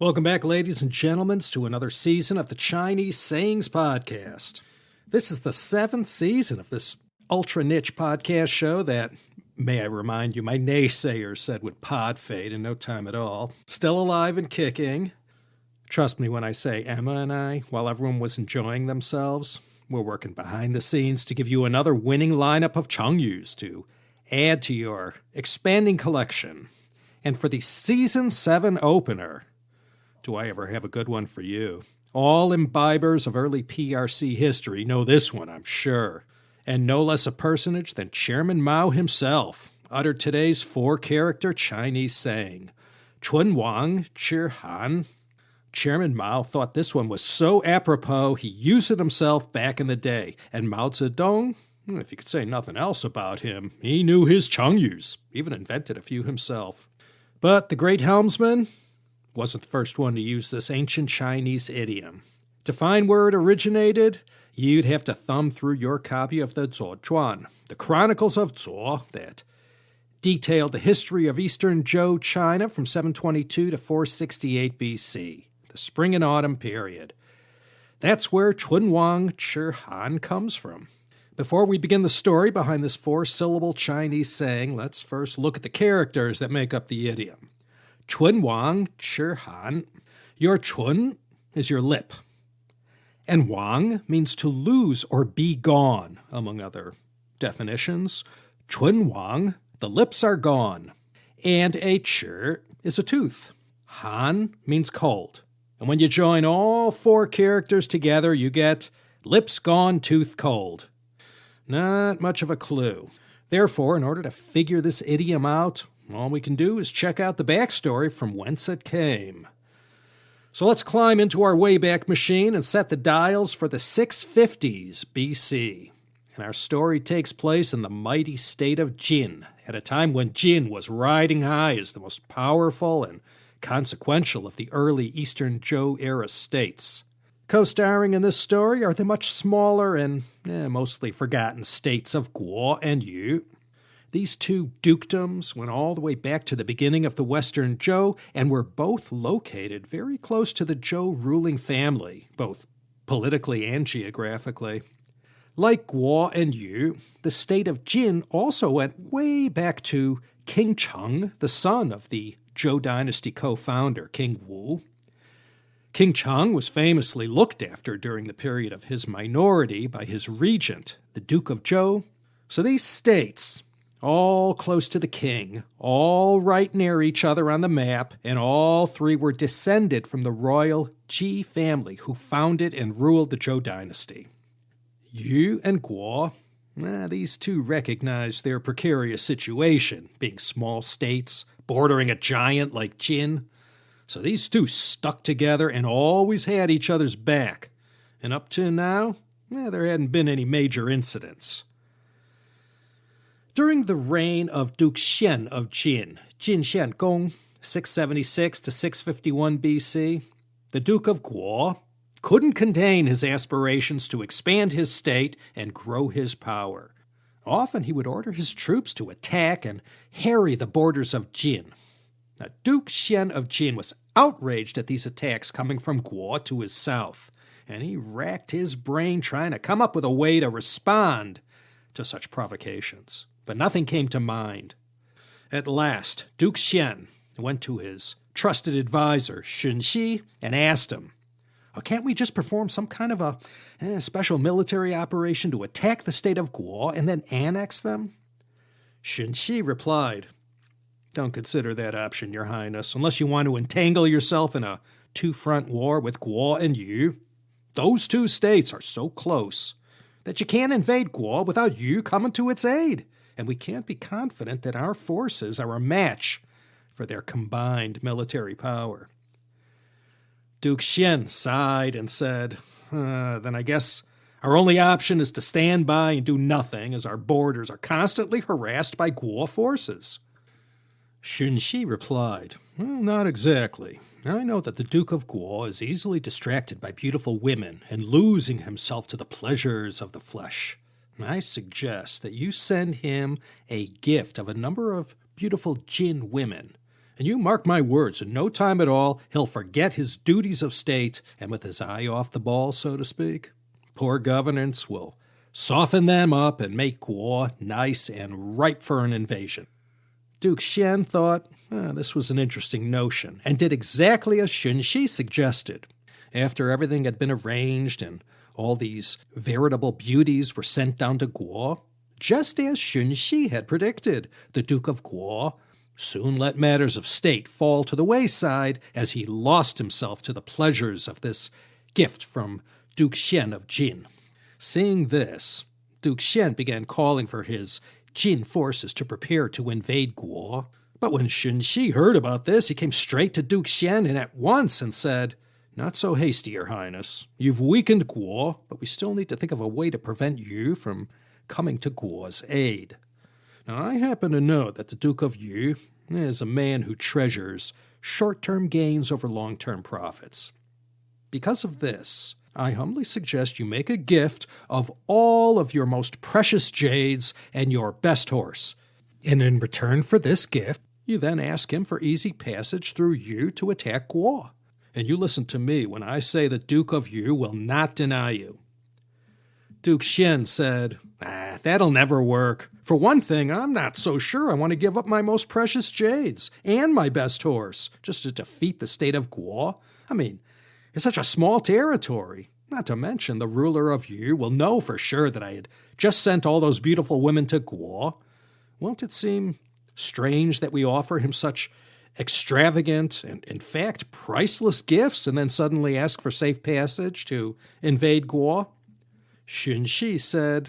Welcome back, ladies and gentlemen, to another season of the Chinese Sayings Podcast. This is the 7th season of this ultra-niche podcast show that, may I remind you, my naysayers said would pod fade in no time at all. Still alive and kicking. Trust me when I say Emma and I, while everyone was enjoying themselves, we're working behind the scenes to give you another winning lineup of Chengyus to add to your expanding collection. And for the Season 7 opener, do I ever have a good one for you? All imbibers of early PRC history know this one, I'm sure. And no less a personage than Chairman Mao himself uttered today's 4-character Chinese saying, Chún Wáng Chǐ Hán. Chairman Mao thought this one was so apropos he used it himself back in the day. And Mao Zedong, if you could say nothing else about him, he knew his Chengyus, even invented a few himself. But the great helmsman wasn't the first one to use this ancient Chinese idiom. To find where it originated, you'd have to thumb through your copy of the Zuo, the Chronicles of Zuo, that detailed the history of Eastern Zhou, China from 722 to 468 BC, the spring and autumn period. That's where Chún Wáng Chǐ Hán comes from. Before we begin the story behind this 4-syllable Chinese saying, let's first look at the characters that make up the idiom. Chún Wáng Chǐ Hán. Your chun is your lip. And wang means to lose or be gone, among other definitions. Chún Wáng, the lips are gone. And a chǐ is a tooth. Han means cold. And when you join all 4 characters together, you get lips gone, tooth cold. Not much of a clue. Therefore, in order to figure this idiom out, all we can do is check out the backstory from whence it came. So let's climb into our Wayback Machine and set the dials for the 650s BC. And our story takes place in the mighty state of Jin, at a time when Jin was riding high as the most powerful and consequential of the early Eastern Zhou-era states. Co-starring in this story are the much smaller and mostly forgotten states of Guo and Yu. These 2 dukedoms went all the way back to the beginning of the Western Zhou and were both located very close to the Zhou ruling family, both politically and geographically. Like Guo and Yu, the state of Jin also went way back to King Cheng, the son of the Zhou dynasty co-founder, King Wu. King Cheng was famously looked after during the period of his minority by his regent, the Duke of Zhou. So these states, all close to the king, all right near each other on the map, and all 3 were descended from the royal Qi family who founded and ruled the Zhou dynasty. Yu and Guo, these 2 recognized their precarious situation, being small states, bordering a giant like Jin. So these 2 stuck together and always had each other's back. And up to now, there hadn't been any major incidents. During the reign of Duke Xian of Jin, Jin Xiangong, 676 to 651 BC, the Duke of Guo couldn't contain his aspirations to expand his state and grow his power. Often he would order his troops to attack and harry the borders of Jin. Now, Duke Xian of Jin was outraged at these attacks coming from Guo to his south, and he racked his brain trying to come up with a way to respond to such provocations. But nothing came to mind. At last, Duke Xian went to his trusted advisor, Shun Xi, and asked him, can't we just perform some kind of a special military operation to attack the state of Guo and then annex them? Shun Xi replied, don't consider that option, Your Highness, unless you want to entangle yourself in a 2-front war with Guo and Yu. Those 2 states are so close that you can't invade Guo without Yu coming to its aid, and we can't be confident that our forces are a match for their combined military power. Duke Xian sighed and said, then I guess our only option is to stand by and do nothing, as our borders are constantly harassed by Guo forces. Shun Xi replied, not exactly. I know that the Duke of Guo is easily distracted by beautiful women and losing himself to the pleasures of the flesh. I suggest that you send him a gift of a number of beautiful Jin women, And you mark my words, in no time at all, he'll forget his duties of state, and with his eye off the ball, so to speak, poor governance will soften them up and make Guo nice and ripe for an invasion. Duke Xian thought this was an interesting notion, and did exactly as Chún Shi suggested. After everything had been arranged and all these veritable beauties were sent down to Guo, just as Chún Shi had predicted, the Duke of Guo soon let matters of state fall to the wayside as he lost himself to the pleasures of this gift from Duke Xian of Jin. Seeing this, Duke Xian began calling for his Jin forces to prepare to invade Guo. But when Chún Shi heard about this, he came straight to Duke Xian and at once and said, "Not so hasty, Your Highness. You've weakened Guo, but we still need to think of a way to prevent you from coming to Guo's aid. Now, I happen to know that the Duke of Yu is a man who treasures short-term gains over long-term profits. Because of this, I humbly suggest you make a gift of all of your most precious jades and your best horse. And in return for this gift, you then ask him for easy passage through Yu to attack Guo. And you listen to me when I say the Duke of Yu will not deny you." Duke Xian said, "That'll never work. For one thing, I'm not so sure I want to give up my most precious jades and my best horse just to defeat the state of Guo. I mean, it's such a small territory. Not to mention the ruler of Yu will know for sure that I had just sent all those beautiful women to Guo. Won't it seem strange that we offer him such extravagant and, in fact, priceless gifts and then suddenly ask for safe passage to invade Guo?" Chún Shi said,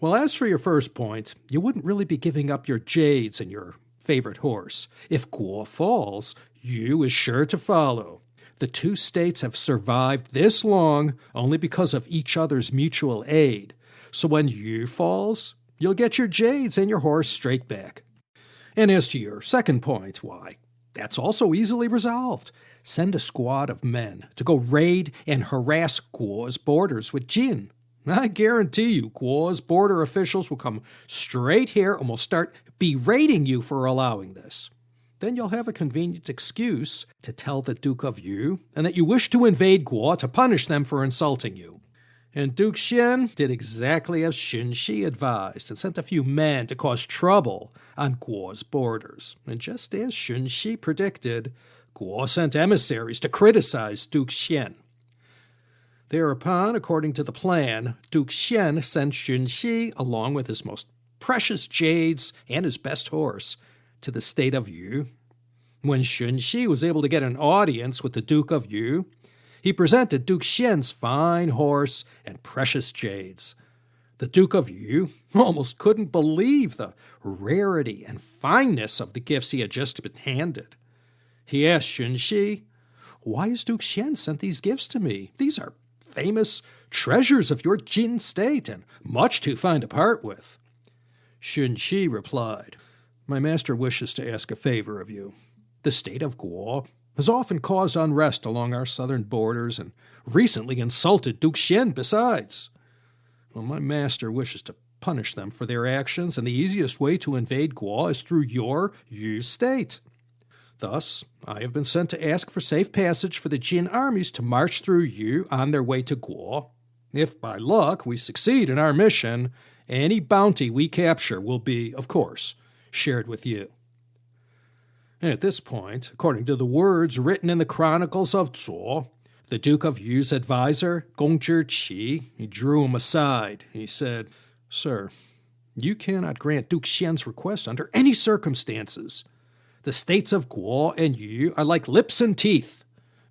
"Well, as for your first point, you wouldn't really be giving up your jades and your favorite horse. If Guo falls, Yu is sure to follow. The two states have survived this long only because of each other's mutual aid. So when Yu falls, you'll get your jades and your horse straight back. And as to your second point, why, that's also easily resolved. Send a squad of men to go raid and harass Guo's borders with Jin. I guarantee you Guo's border officials will come straight here and will start berating you for allowing this. Then you'll have a convenient excuse to tell the Duke of Yu and that you wish to invade Guo to punish them for insulting you." And Duke Xian did exactly as Chún Shi advised and sent a few men to cause trouble on Guo's borders. And just as Chún Shi predicted, Guo sent emissaries to criticize Duke Xian. Thereupon, according to the plan, Duke Xian sent Chún Shi, along with his most precious jades and his best horse, to the state of Yu. When Chún Shi was able to get an audience with the Duke of Yu, he presented Duke Xian's fine horse and precious jades. The Duke of Yu almost couldn't believe the rarity and fineness of the gifts he had just been handed. He asked Chún Shi, "Why has Duke Xian sent these gifts to me? These are famous treasures of your Jin state and much to find a part with." Chún Shi replied, "My master wishes to ask a favor of you. The state of Guo has often caused unrest along our southern borders and recently insulted Duke Xian besides. Well, my master wishes to punish them for their actions, and the easiest way to invade Guo is through your Yu state. Thus, I have been sent to ask for safe passage for the Jin armies to march through Yu on their way to Guo. If by luck we succeed in our mission, any bounty we capture will be, of course, shared with you." At this point, according to the words written in the Chronicles of Zuo, the Duke of Yu's advisor, Wáng Chǐ, he drew him aside. He said, "Sir, you cannot grant Duke Xian's request under any circumstances. The states of Guo and Yu are like lips and teeth.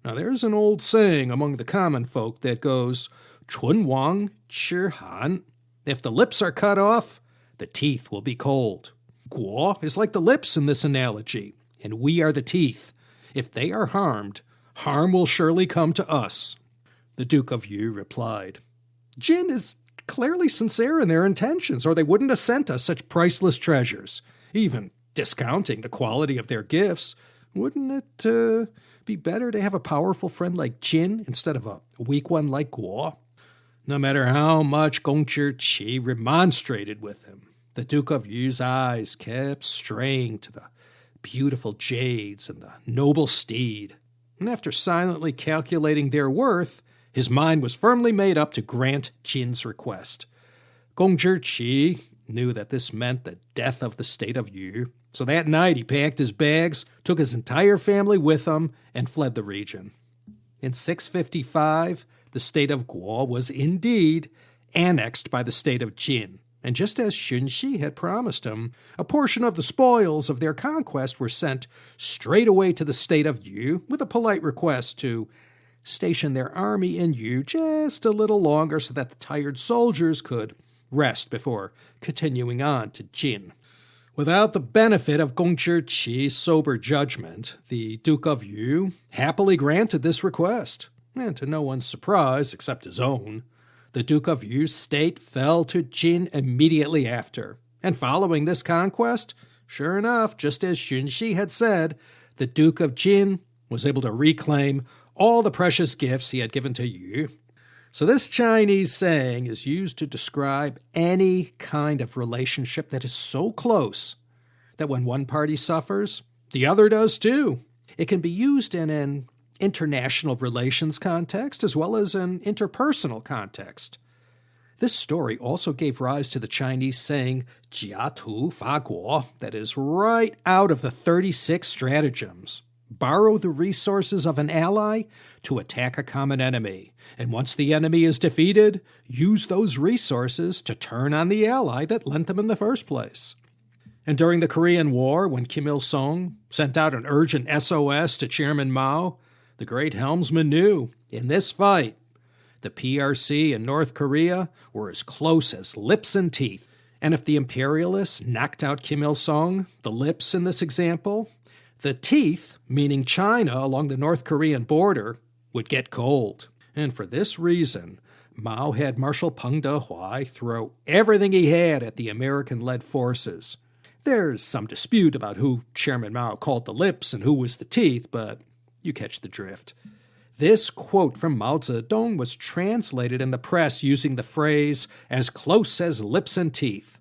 Now there's an old saying among the common folk that goes, Chún Wáng Chǐ Hán. If the lips are cut off, the teeth will be cold. Guo is like the lips in this analogy, and we are the teeth. If they are harmed, harm will surely come to us." The Duke of Yu replied, "Jin is clearly sincere in their intentions, or they wouldn't have sent us such priceless treasures. Even discounting the quality of their gifts, wouldn't it be better to have a powerful friend like Jin instead of a weak one like Guo?" No matter how much Wáng Chǐ remonstrated with him, the Duke of Yu's eyes kept straying to the beautiful jades and the noble steed. And after silently calculating their worth, his mind was firmly made up to grant Jin's request. Wáng Chǐ knew that this meant the death of the state of Yu, so that night he packed his bags, took his entire family with him, and fled the region. In 655, the state of Guo was indeed annexed by the state of Jin, and just as Xunxi had promised him, a portion of the spoils of their conquest were sent straight away to the state of Yu with a polite request to station their army in Yu just a little longer so that the tired soldiers could rest before continuing on to Jin. Without the benefit of Wáng Chǐ's sober judgment, the Duke of Yu happily granted this request, and to no one's surprise except his own, the Duke of Yu's state fell to Jin immediately after. And following this conquest, sure enough, just as Xunxi had said, the Duke of Jin was able to reclaim all the precious gifts he had given to Yu. So this Chinese saying is used to describe any kind of relationship that is so close that when one party suffers, the other does too. It can be used in an international relations context as well as an interpersonal context. This story also gave rise to the Chinese saying "Jia tu fa guo," that is right out of the 36 stratagems. Borrow the resources of an ally to attack a common enemy, and once the enemy is defeated, use those resources to turn on the ally that lent them in the first place. And during the Korean War, when Kim Il-sung sent out an urgent SOS to Chairman Mao, the great helmsman knew, in this fight, the PRC and North Korea were as close as lips and teeth. And if the imperialists knocked out Kim Il-sung, the lips in this example, the teeth, meaning China along the North Korean border, would get cold. And for this reason, Mao had Marshal Peng De-huai throw everything he had at the American-led forces. There's some dispute about who Chairman Mao called the lips and who was the teeth, but you catch the drift. This quote from Mao Zedong was translated in the press using the phrase, "as close as lips and teeth."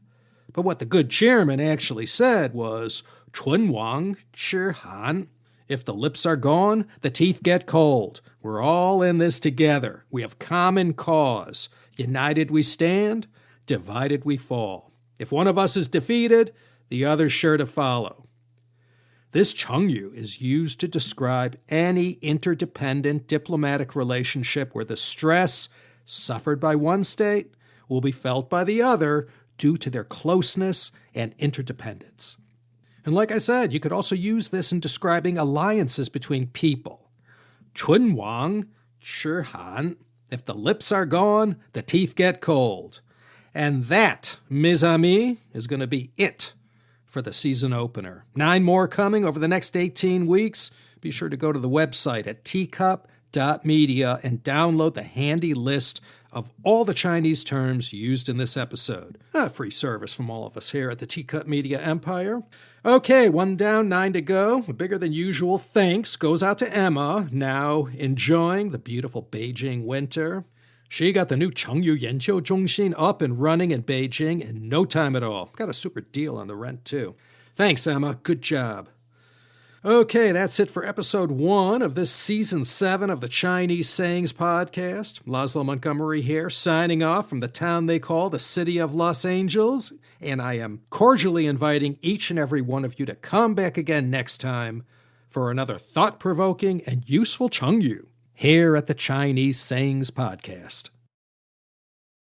But what the good chairman actually said was, "Chún Wáng Chǐ Hán." If the lips are gone, the teeth get cold. We're all in this together. We have common cause. United we stand, divided we fall. If one of us is defeated, the other's sure to follow. This Chengyu is used to describe any interdependent diplomatic relationship where the stress suffered by one state will be felt by the other due to their closeness and interdependence. And like I said, you could also use this in describing alliances between people. Chún Wáng Chǐ Hán. If the lips are gone, the teeth get cold. And that, mes amis, is going to be it for the season opener. 9 more coming over the next 18 weeks. Be sure to go to the website at teacup.media and download the handy list of all the Chinese terms used in this episode. A free service from all of us here at the Teacup Media Empire. Okay, 1 down, 9 to go. A bigger than usual thanks goes out to Emma, now enjoying the beautiful Beijing winter. She got the new Chengyu Yanqiu Zhongxin up and running in Beijing in no time at all. Got a super deal on the rent, too. Thanks, Emma. Good job. Okay, that's it for episode 1 of this season 7 of the Chinese Sayings podcast. Laszlo Montgomery here, signing off from the town they call the city of Los Angeles. And I am cordially inviting each and every one of you to come back again next time for another thought-provoking and useful Chengyu here at the Chinese Sayings podcast.